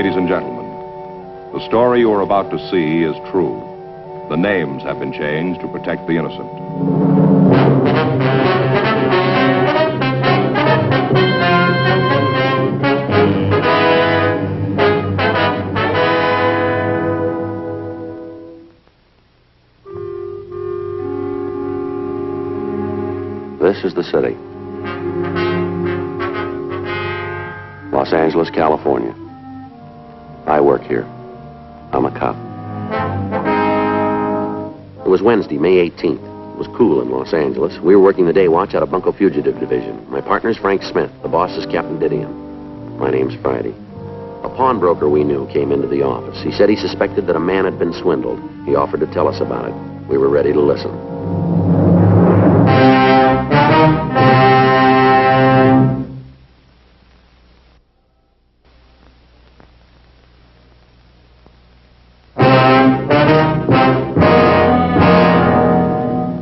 ladies and gentlemen, the story you are about to see is true. The names have been changed to protect the innocent. This is the city. Los Angeles, California. I work here. I'm a cop. It was Wednesday, May 18th. It was cool in Los Angeles. We were working the day watch out of Bunco Fugitive Division. My partner's Frank Smith. The boss is Captain Didion. My name's Friday. A pawnbroker we knew came into the office. He said he suspected that a man had been swindled. He offered to tell us about it. We were ready to listen.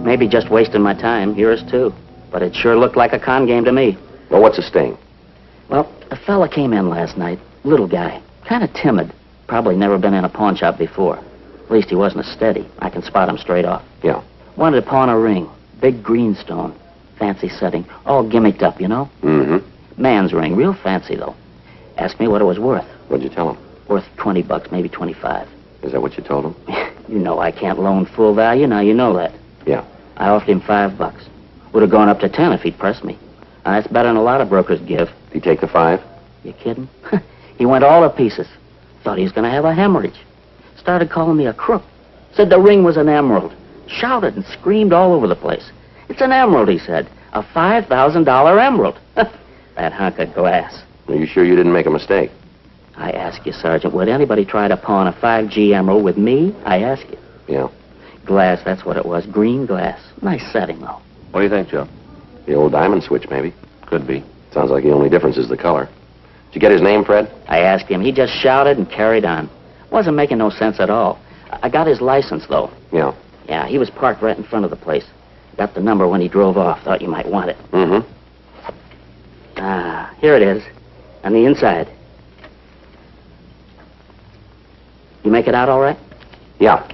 Maybe just wasting my time, yours too. But it sure looked like a con game to me. Well, what's the sting? Well, a fella came in last night, little guy, kind of timid. Probably never been in a pawn shop before. At least he wasn't a steady. I can spot him straight off. Yeah. Wanted to pawn a ring, big green stone, fancy setting, all gimmicked up, you know? Mm-hmm. Man's ring, real fancy though. Asked me what it was worth. What'd you tell him? Worth $20, maybe 25. Is that what you told him? You know I can't loan full value, now you know that. Yeah. I offered him $5. Would have gone up to 10 if he'd pressed me. That's better than a lot of brokers give. Did he take the 5? You kidding? He went all to pieces. Thought he was going to have a hemorrhage. Started calling me a crook. Said the ring was an emerald. Shouted and screamed all over the place. It's an emerald, he said. A $5,000 emerald. That hunk of glass. Are you sure you didn't make a mistake? I ask you, Sergeant, would anybody try to pawn a 5G emerald with me? I ask you. Yeah. Glass, that's what it was. Green glass. Nice setting, though. What do you think, Joe? The old diamond switch, maybe. Could be. Sounds like the only difference is the color. Did you get his name, Fred? I asked him. He just shouted and carried on. Wasn't making no sense at all. I got his license, though. Yeah. Yeah, he was parked right in front of the place. Got the number when he drove off. Thought you might want it. Mm-hmm. Ah, here it is. On the inside. You make it out all right? Yeah.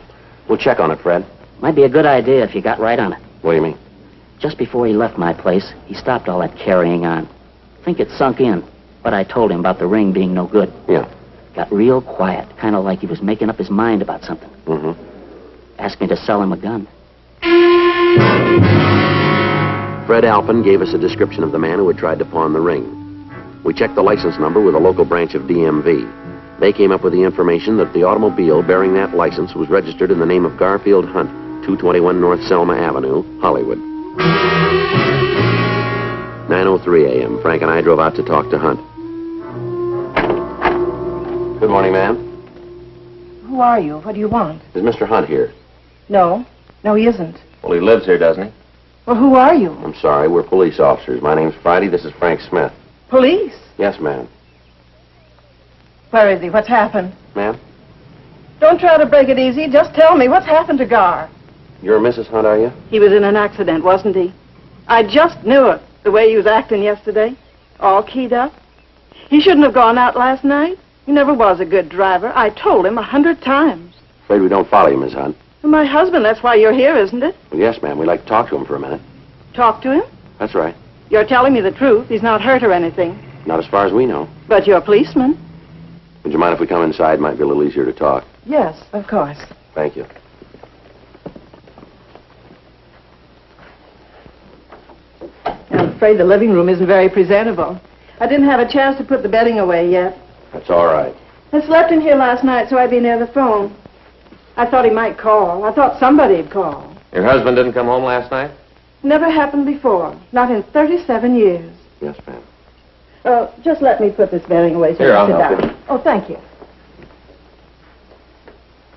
We'll check on it, Fred. Might be a good idea if you got right on it. What do you mean? Just before he left my place, he stopped all that carrying on. Think it sunk in, but I told him about the ring being no good. Yeah. Got real quiet, kind of like he was making up his mind about something. Mm-hmm. Asked me to sell him a gun. Fred Alpin gave us a description of the man who had tried to pawn the ring. We checked the license number with a local branch of DMV. They came up with the information that the automobile bearing that license was registered in the name of Garfield Hunt, 221 North Selma Avenue, Hollywood. 9:03 a.m. Frank and I drove out to talk to Hunt. Good morning, ma'am. Who are you? What do you want? Is Mr. Hunt here? No. No, he isn't. Well, he lives here, doesn't he? Well, who are you? I'm sorry, we're police officers. My name's Friday. This is Frank Smith. Police? Yes, ma'am. Where is he? What's happened? Ma'am? Don't try to break it easy. Just tell me what's happened to Gar. You're Mrs. Hunt, are you? He was in an accident, wasn't he? I just knew it, the way he was acting yesterday. All keyed up. He shouldn't have gone out last night. He never was a good driver. I told him 100 times. Afraid we don't follow you, Miss Hunt. And my husband, that's why you're here, isn't it? Well, yes, ma'am. We'd like to talk to him for a minute. Talk to him? That's right. You're telling me the truth. He's not hurt or anything. Not as far as we know. But you're a policeman. Would you mind if we come inside? Might be a little easier to talk. Yes, of course. Thank you. I'm afraid the living room isn't very presentable. I didn't have a chance to put the bedding away yet. That's all right. I slept in here last night, so I'd be near the phone. I thought he might call. I thought somebody'd call. Your husband didn't come home last night? Never happened before. Not in 37 years. Yes, ma'am. Just let me put this bedding away so Here, you I'll sit help down. you. Oh, thank you.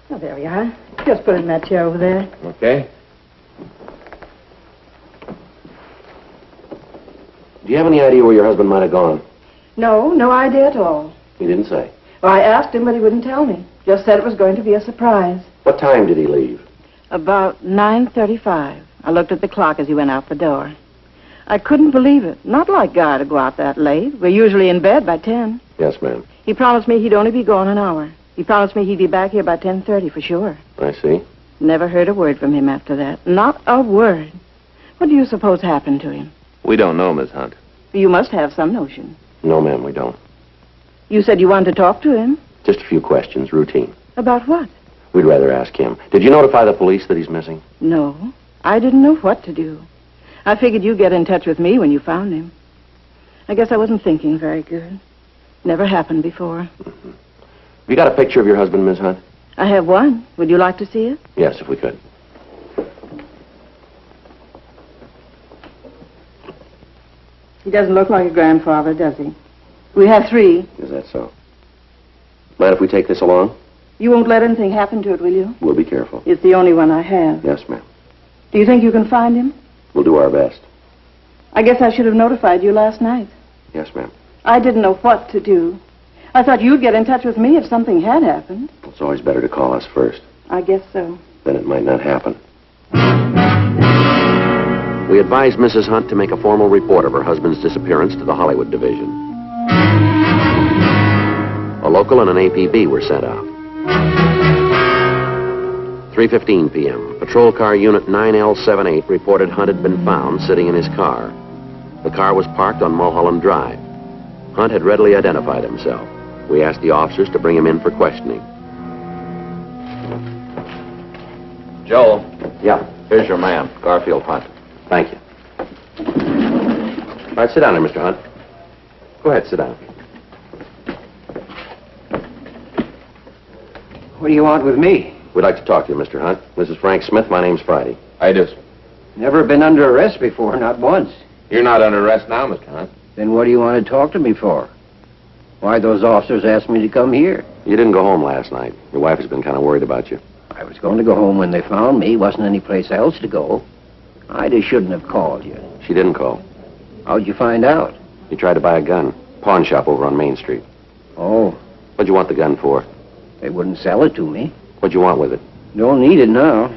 Oh, there we are. Just put it in that chair over there. Okay. Do you have any idea where your husband might have gone? No, no idea at all. He didn't say. Well, I asked him, but he wouldn't tell me. Just said it was going to be a surprise. What time did he leave? About 9:35. I looked at the clock as he went out the door. I couldn't believe it. Not like Guy to go out that late. We're usually in bed by 10. Yes, ma'am. He promised me he'd only be gone an hour. He promised me he'd be back here by 10:30 for sure. I see. Never heard a word from him after that. Not a word. What do you suppose happened to him? We don't know, Miss Hunt. You must have some notion. No, ma'am, we don't. You said you wanted to talk to him. Just a few questions, routine. About what? We'd rather ask him. Did you notify the police that he's missing? No. I didn't know what to do. I figured you'd get in touch with me when you found him. I guess I wasn't thinking very good. Never happened before. Mm-hmm. Have you got a picture of your husband, Miss Hunt? I have one. Would you like to see it? Yes, if we could. He doesn't look like a grandfather, does he? We have 3. Is that so? Mind if we take this along? You won't let anything happen to it, will you? We'll be careful. It's the only one I have. Yes, ma'am. Do you think you can find him? We'll do our best. I guess I should have notified you last night. Yes, ma'am. I didn't know what to do. I thought you'd get in touch with me if something had happened. It's always better to call us first. I guess so. Then it might not happen. We advised Mrs. Hunt to make a formal report of her husband's disappearance to the Hollywood Division. A local and an APB were sent out. 3:15 p.m. Patrol car unit 9L78 reported Hunt had been found sitting in his car. The car was parked on Mulholland Drive. Hunt had readily identified himself. We asked the officers to bring him in for questioning. Joel, Yeah, here's your man, Garfield Hunt. thank you. All right, sit down there, Mr. Hunt. Go ahead, sit down. What do you want with me? We'd like to talk to you, Mr. Hunt. This is Frank Smith. My name's Friday. I do. Never been under arrest before, not once. You're not under arrest now, Mr. Hunt. Then what do you want to talk to me for? Why those officers asked me to come here? You didn't go home last night. Your wife has been kind of worried about you. I was going to go home when they found me. Wasn't any place else to go. I just shouldn't have called you. She didn't call. How'd you find out? You tried to buy a gun. Pawn shop over on Main Street. Oh, What'd you want the gun for? they wouldn't sell it to me. What'd you want with it? Don't need it now.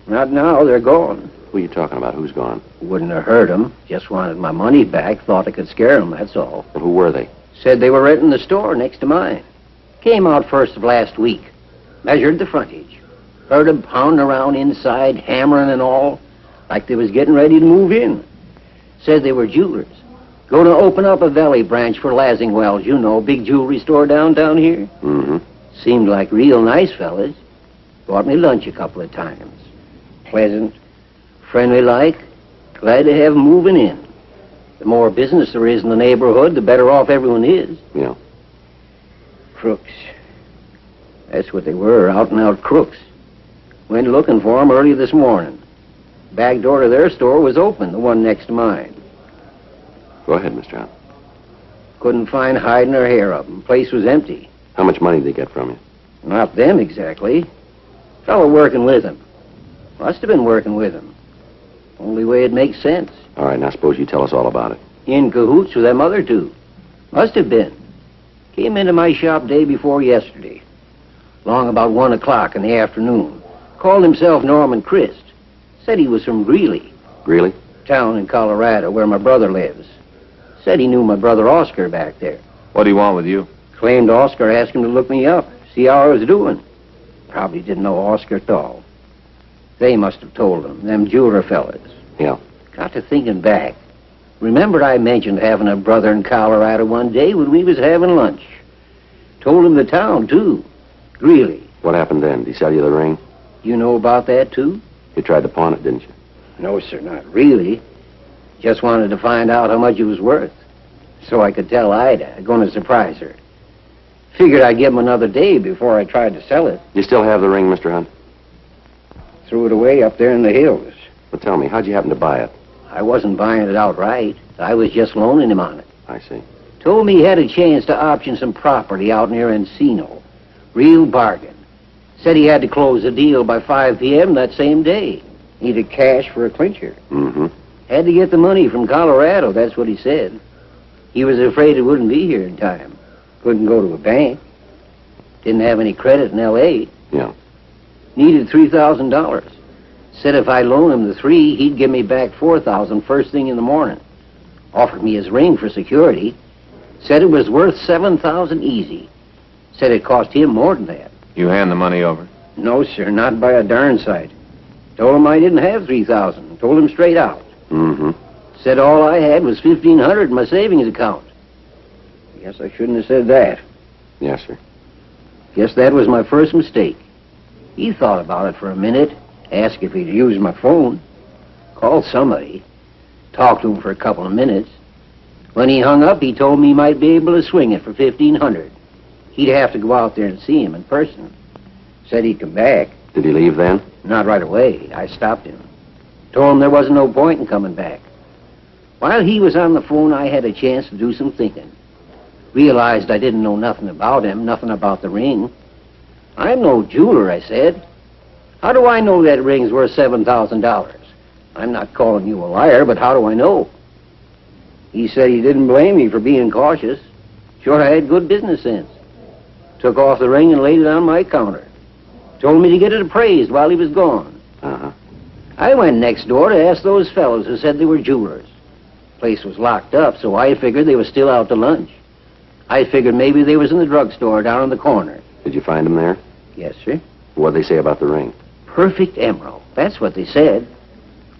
Not now, they're gone. Who are you talking about? Who's gone? Wouldn't have hurt them. Just wanted my money back. Thought I could scare them, that's all. And who were they? Said they were renting the store next to mine. Came out first of last week. Measured the frontage. Heard them pounding around inside, hammering and all, like they was getting ready to move in. Said they were jewelers. Going to open up a valley branch for Lassingwells, you know, big jewelry store downtown here. Mm-hmm. Seemed like real nice fellas. Bought me lunch a couple of times. Pleasant, friendly like, glad to have 'em moving in. The more business there is in the neighborhood, the better off everyone is. Yeah. Crooks. That's what they were, out-and-out crooks. Went looking for 'em early this morning. Back door to their store was open, the one next to mine. Go ahead, Mr. Hunt. Couldn't find hide nor hair of 'em. Place was empty. How much money did they get from you? Not them exactly. Fellow working with 'em. Must have been working with 'em. Only way it makes sense. All right, now suppose you tell us all about it. In cahoots with them other two. Must have been. Came into my shop day before yesterday. Long about 1 o'clock in the afternoon. Called himself Norman Christ. Said he was from Greeley, Really? town in Colorado where my brother lives. Said he knew my brother Oscar back there. What do you want with you? Claimed Oscar asked him to look me up, see how I was doing. Probably didn't know Oscar at all. They must have told him, them jeweler fellas. Yeah. Got to thinking back. Remembered I mentioned having a brother in Colorado one day when we was having lunch. Told him the town, too. Greeley. What happened then? Did he sell you the ring? You know about that, too? You tried to pawn it, didn't you? No, sir, not really. Just wanted to find out how much it was worth. So I could tell Ida, going to surprise her. Figured I'd give him another day before I tried to sell it. You still have the ring, Mr. Hunt? Threw it away up there in the hills. Well, tell me, how'd you happen to buy it? I wasn't buying it outright. I was just loaning him on it. I see. Told me he had a chance to option some property out near Encino. Real bargain. Said he had to close the deal by 5 p.m. that same day. Needed cash for a clincher. Mm-hmm. Had to get the money from Colorado, that's what he said. He was afraid it wouldn't be here in time. Couldn't go to a bank. Didn't have any credit in L.A. Yeah. Needed $3,000. Said if I loan him the $3,000, he'd give me back $4,000 first thing in the morning. Offered me his ring for security. Said it was worth $7,000 easy. Said it cost him more than that. You hand the money over? No, sir, not by a darn sight. Told him I didn't have $3,000. Told him straight out. Mm-hmm. Said all I had was $1,500 in my savings account. Guess I shouldn't have said that. Yes, sir. Guess that was my first mistake. He thought about it for a minute, asked if he'd use my phone, called somebody, talked to him for a couple of minutes. When he hung up, he told me he might be able to swing it for $1,500. He'd have to go out there and see him in person. Said he'd come back. Did he leave then? Not right away. I stopped him. Told him there wasn't no point in coming back. While he was on the phone, I had a chance to do some thinking. Realized I didn't know nothing about him, nothing about the ring. I'm no jeweler, I said. How do I know that ring's worth $7,000? I'm not calling you a liar, but how do I know? He said he didn't blame me for being cautious. Sure, I had good business sense. Took off the ring and laid it on my counter. Told me to get it appraised while he was gone. Uh-huh. I went next door to ask those fellows who said they were jewelers. Place was locked up, so I figured they were still out to lunch. I figured maybe they was in the drugstore down on the corner. Did you find him there? Yes, sir. What'd they say about the ring? Perfect emerald. That's what they said.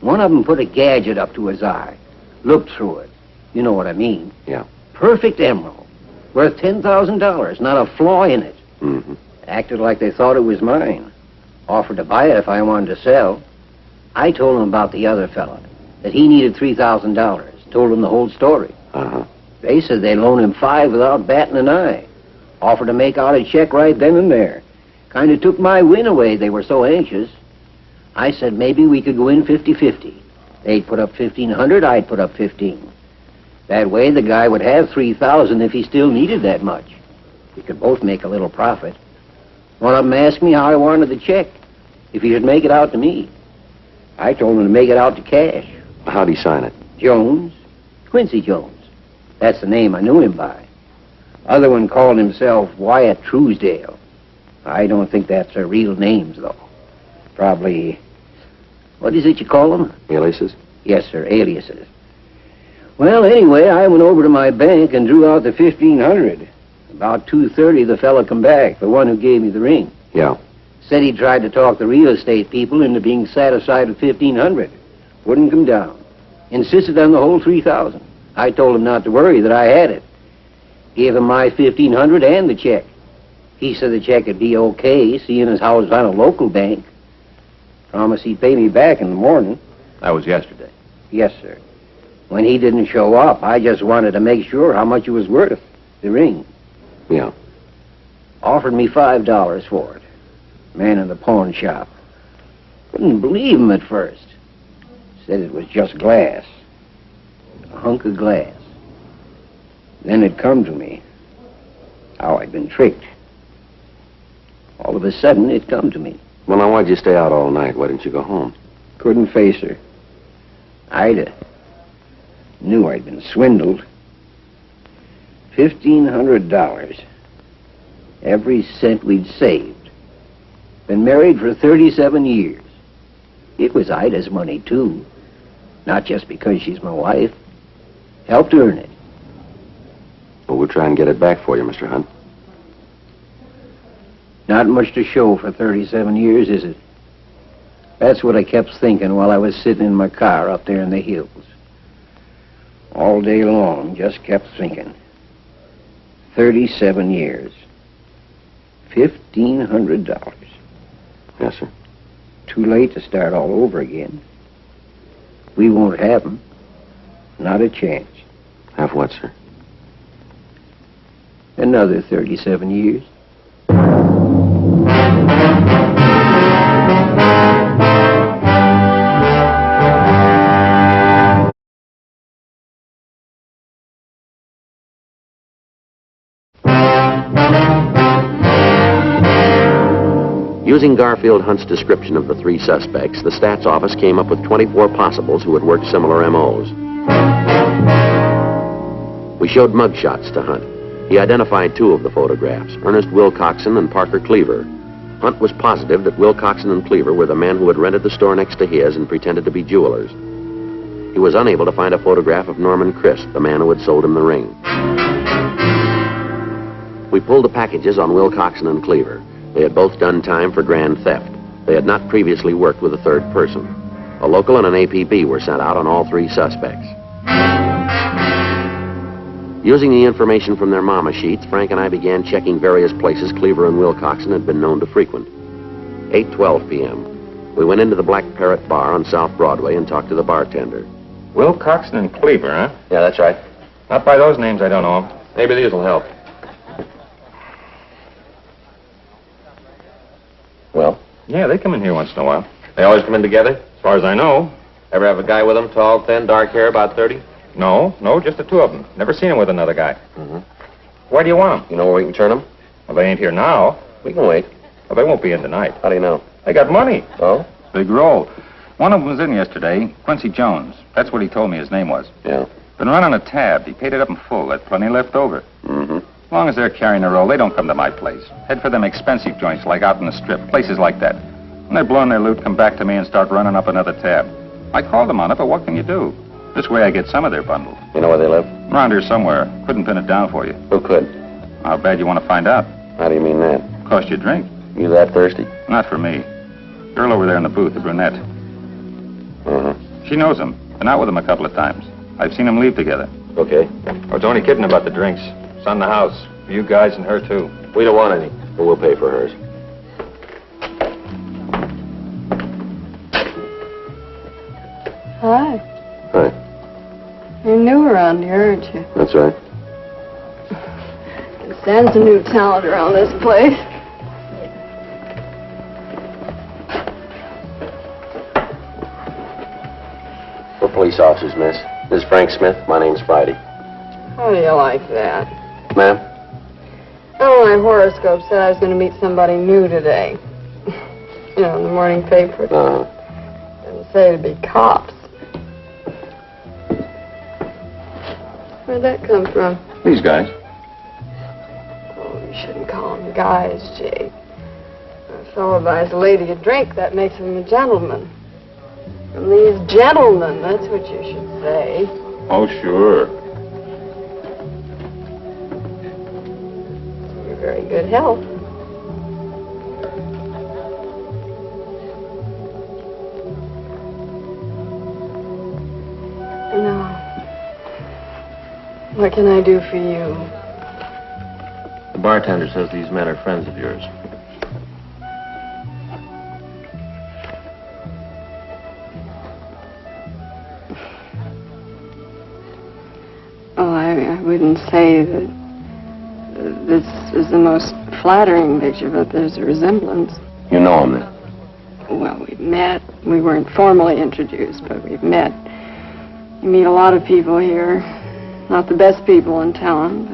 One of them put a gadget up to his eye. Looked through it. You know what I mean. Yeah. Perfect emerald. Worth $10,000. Not a flaw in it. Mm-hmm. Acted like they thought it was mine. Offered to buy it if I wanted to sell. I told them about the other fella. That he needed $3,000. Told them the whole story. Uh-huh. They said they'd loan him $5,000 without batting an eye. Offered to make out a check right then and there. Kind of took my win away, they were so anxious. I said maybe we could go in 50-50. They'd put up $1,500, I'd put up $15,000. That way the guy would have $3,000 if he still needed that much. We could both make a little profit. One of them asked me how I wanted the check, if he should make it out to me. I told him to make it out to cash. How'd he sign it? Jones. Quincy Jones. That's the name I knew him by. Other one called himself Wyatt Truesdale. I don't think that's their real names, though. Probably... What is it you call them? Aliases? Yes, sir, aliases. Well, anyway, I went over to my bank and drew out the $1,500. About 2:30, the fella come back, the one who gave me the ring. Yeah. Said he tried to talk the real estate people into being satisfied with $1,500. Wouldn't come down. Insisted on the whole $3,000. I told him not to worry, that I had it. Gave him my $1,500 and the check. He said the check would be okay, seeing as how it was on a local bank. Promised he'd pay me back in the morning. That was yesterday. Yes, sir. When he didn't show up, I just wanted to make sure how much it was worth, the ring. Yeah. Offered me $5 for it. Man in the pawn shop. Couldn't believe him at first. Said it was just glass. A hunk of glass. Then it come to me. How I'd been tricked. All of a sudden, it come to me. Well, now, why'd you stay out all night? Why didn't you go home? Couldn't face her. I'd knew I'd been swindled. $1,500. Every cent we'd saved. Been married for 37 years. It was Ida's money, too. Not just because she's my wife. Helped earn it. Well, we'll try and get it back for you, Mr. Hunt. Not much to show for 37 years, is it? That's what I kept thinking while I was sitting in my car up there in the hills. All day long, just kept thinking. 37 years. $1,500. Yes, sir. Too late to start all over again. We won't have 'em. Not a chance. Have what, sir? Another 37 years. Using Garfield Hunt's description of the three suspects, the stats office came up with 24 possibles who had worked similar MOs. We showed mugshots to Hunt. He identified two of the photographs, Ernest Wilcoxson and Parker Cleaver. Hunt was positive that Wilcoxson and Cleaver were the men who had rented the store next to his and pretended to be jewelers. he was unable to find a photograph of Norman Christ, the man who had sold him the ring. We pulled the packages on Wilcoxson and Cleaver. They had both done time for grand theft. They had not previously worked with a third person. A local and an APB were sent out on all three suspects. Using the information from their mama sheets, Frank and I began checking various places Cleaver and Wilcoxson had been known to frequent. 8:12 p.m. We went into the Black Parrot Bar on South Broadway and talked to the bartender. Wilcoxson and Cleaver, huh? Yeah, that's right. Not by those names, I don't know them. Maybe these will help. Well? Yeah, they come in here once in a while. They always come in together? As far as I know. Ever have a guy with them, tall, thin, dark hair, about 30? No, just the two of them. Never seen them with another guy. Mm-hmm. Where do you want them? You know where we can turn them? Well, they ain't here now. We can wait. Well, they won't be in tonight. How do you know? They got money. Oh? Big roll. One of them was in yesterday, Quincy Jones. That's what he told me his name was. Yeah. Been running a tab. He paid it up in full. Had plenty left over. Mm-hmm. As long as they're carrying a roll, they don't come to my place. Head for them expensive joints like out in the strip, places like that. When they're blowing their loot, come back to me and start running up another tab. I called them on it, but what can you do? This way I get some of their bundle. You know where they live? Around here somewhere. Couldn't pin it down for you. Who could? How bad you want to find out? How do you mean that? Cost you a drink. You that thirsty? Not for me. Girl over there in the booth, the brunette. Uh-huh. She knows him. Been out with him a couple of times. I've seen them leave together. Okay. I was only kidding about the drinks. It's on the house. For you guys and her, too. We don't want any, but we'll pay for hers. Hi. Hi. You're new around here, aren't you? That's right. Can stand some new talent around this place. We're police officers, miss. This is Frank Smith. My name's Friday. How do you like that? Ma'am? Oh, my horoscope said I was going to meet somebody new today. You know, in the morning paper. Uh-huh. Didn't say it'd be cops. Where'd that come from? These guys. Oh, you shouldn't call them guys, Jake. A fellow buys a lady a drink, that makes him a gentleman. And these gentlemen, that's what you should say. Oh, sure. You're very good health. Now, what can I do for you? The bartender says these men are friends of yours. Oh, I wouldn't say that this is the most flattering picture, but there's a resemblance. You know him, then? Well, we've met. We weren't formally introduced, but we've met. You meet a lot of people here. Not the best people in town,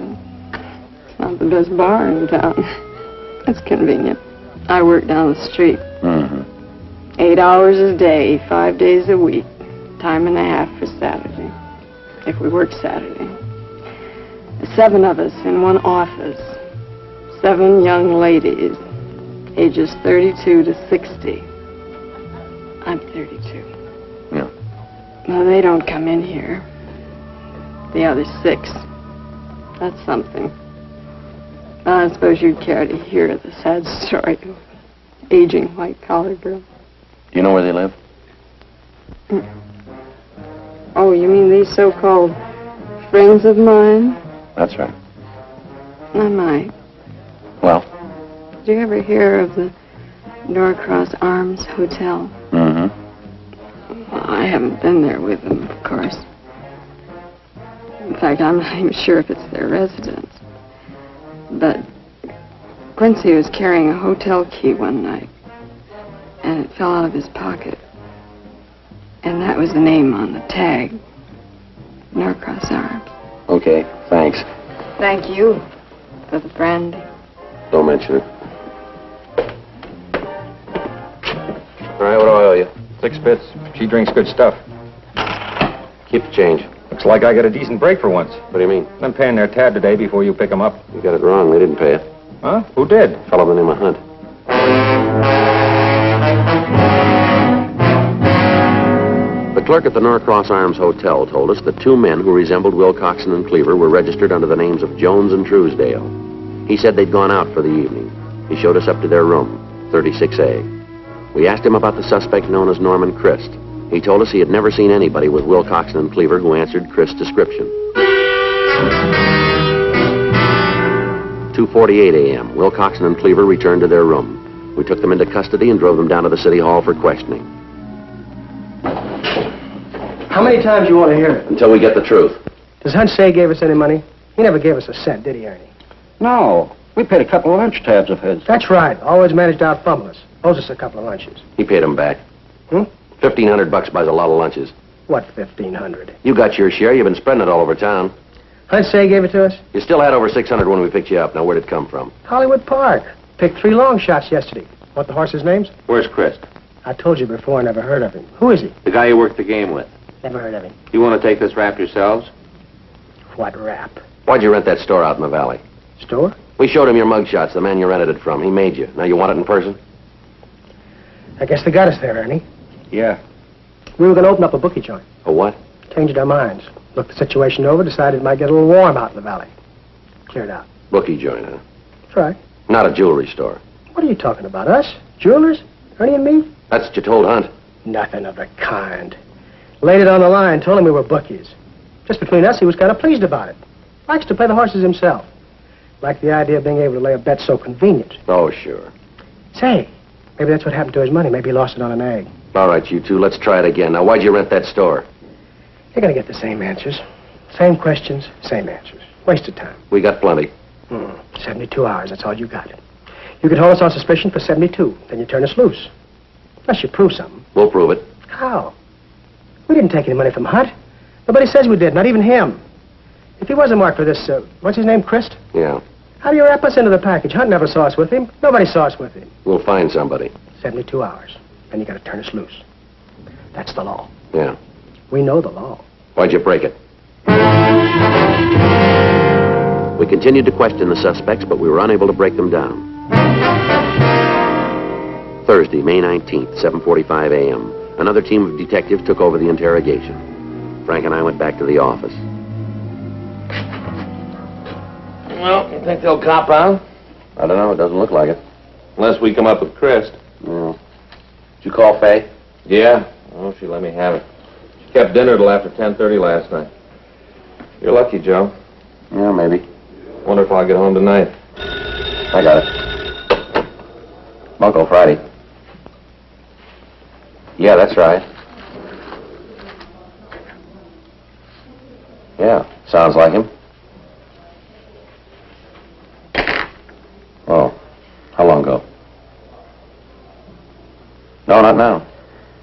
but it's not the best bar in town. It's convenient. I work down the street. Mm-hmm. 8 hours a day, 5 days a week. Time and a half for Saturday, if we work Saturday. 7 of us in one office. 7 young ladies, ages 32 to 60. I'm 32. Yeah. No, they don't come in here. The other 6. That's something. I suppose you'd care to hear the sad story of aging white-collar girl. Do you know where they live? Oh, you mean these so-called friends of mine? That's right. I might. Well? Did you ever hear of the Norcross Arms Hotel? Mm-hmm. Well, I haven't been there with them, of course. In fact, I'm not even sure if it's their residence. But Quincy was carrying a hotel key one night, and it fell out of his pocket. And that was the name on the tag. Norcross Arms. Okay, thanks. Thank you for the brandy. Don't mention it. All right, what do I owe you? 6 bits. She drinks good stuff. Keep the change. Looks like I got a decent break for once. What do you mean? I'm paying their tab today before you pick them up. You got it wrong. They didn't pay it. Huh? Who did? A fellow by the name of Hunt. The clerk at the Norcross Arms Hotel told us that two men who resembled Wilcoxson and Cleaver were registered under the names of Jones and Truesdale. He said they'd gone out for the evening. He showed us up to their room, 36A. We asked him about the suspect known as Norman Christ. He told us he had never seen anybody with Wilcoxson and Cleaver who answered Christ's description. 2:48 a.m., Wilcoxson and Cleaver returned to their room. We took them into custody and drove them down to the city hall for questioning. How many times you want to hear it? Until we get the truth. Does Hunt say he gave us any money? He never gave us a cent, did he, Ernie? No. We paid a couple of lunch tabs of his. That's right. Always managed to outfumble us. Owes us a couple of lunches. He paid them back. $1,500 buys a lot of lunches. What, 1,500? You got your share. You've been spreading it all over town. Hunt say he gave it to us? You still had over 600 when we picked you up. Now, where'd it come from? Hollywood Park. Picked 3 long shots yesterday. Want the horses' names? Where's Chris? I told you before, I never heard of him. Who is he? The guy you worked the game with. Never heard of him. You want to take this rap yourselves? What rap? Why'd you rent that store out in the valley? Store? We showed him your mugshots, the man you rented it from. He made you. Now you want it in person? I guess they got us there, Ernie. Yeah. We were going to open up a bookie joint. A what? Changed our minds. Looked the situation over, decided it might get a little warm out in the valley. Cleared out. Bookie joint, huh? That's right. Not a jewelry store. What are you talking about? Us? Jewelers? Ernie and me? That's what you told Hunt. Nothing of the kind. Laid it on the line, told him we were bookies. Just between us, he was kind of pleased about it. Likes to play the horses himself. Liked the idea of being able to lay a bet so convenient. Oh, sure. Say, maybe that's what happened to his money. Maybe he lost it on an egg. All right, you two, let's try it again. Now, why'd you rent that store? You're going to get the same answers. Same questions, same answers. Waste of time. We got plenty. 72 hours, that's all you got. You could hold us on suspicion for 72. Then you turn us loose. Unless you prove something. We'll prove it. How? We didn't take any money from Hunt. Nobody says we did, not even him. If he was a mark for this, what's his name, Christ? Yeah. How do you wrap us into the package? Hunt never saw us with him. Nobody saw us with him. We'll find somebody. 72 hours. Then you got to turn us loose. That's the law. Yeah. We know the law. Why'd you break it? We continued to question the suspects, but we were unable to break them down. Thursday, May 19th, 7:45 a.m. Another team of detectives took over the interrogation. Frank and I went back to the office. Well, you think they'll cop out? I don't know. It doesn't look like it. Unless we come up with Chris. Yeah. Did you call Faye? Yeah. Oh, she let me have it. She kept dinner till after 10:30 last night. You're lucky, Joe. Yeah, maybe. Wonder if I'll get home tonight. I got it. Bunco Friday. Yeah, that's right. Yeah, sounds like him. Oh, how long ago? No, not now.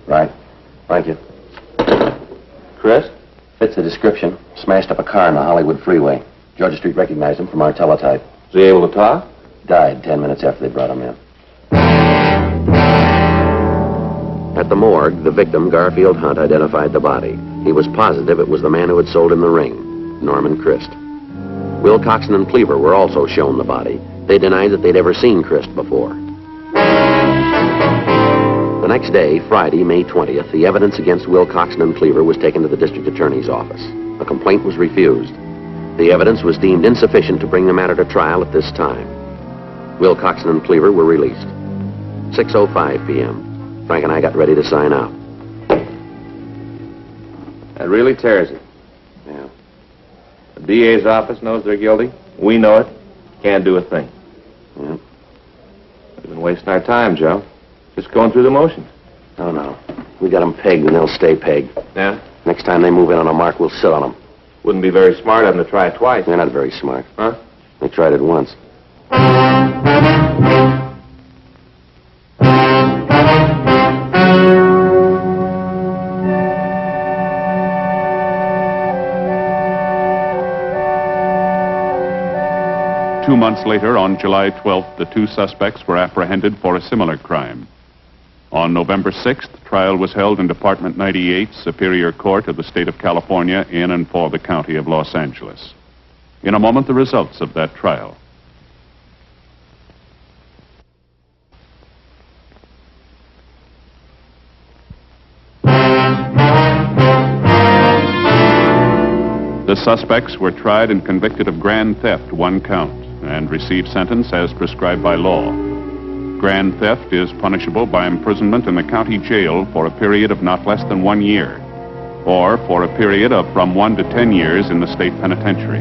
Right. Thank you. Chris? Fits the description. Smashed up a car on the Hollywood freeway. Georgia Street recognized him from our teletype. Is he able to talk? Died 10 minutes after they brought him in. At the morgue, the victim, Garfield Hunt, identified the body. He was positive it was the man who had sold him the ring, Norman Christ. Wilcoxson and Cleaver were also shown the body. They denied that they'd ever seen Christ before. The next day, Friday, May 20th, the evidence against Wilcoxson and Cleaver was taken to the district attorney's office. A complaint was refused. The evidence was deemed insufficient to bring the matter to trial at this time. Wilcoxson and Cleaver were released. 6:05 p.m. Frank and I got ready to sign out. That really tears it. Yeah. The DA's office knows they're guilty. We know it. Can't do a thing. Yeah. We've been wasting our time, Joe. Just going through the motions. Oh, no. We got them pegged, and they'll stay pegged. Yeah? Next time they move in on a mark, we'll sit on them. Wouldn't be very smart of them to try it twice. They're not very smart. Huh? They tried it once. 2 months later, on July 12th, the two suspects were apprehended for a similar crime. On November 6th, trial was held in Department 98, Superior Court of the State of California, in and for the County of Los Angeles. In a moment, the results of that trial. The suspects were tried and convicted of grand theft, 1 count, and received sentence as prescribed by law. Grand theft is punishable by imprisonment in the county jail for a period of not less than 1 year, or for a period of from 1 to 10 years in the state penitentiary.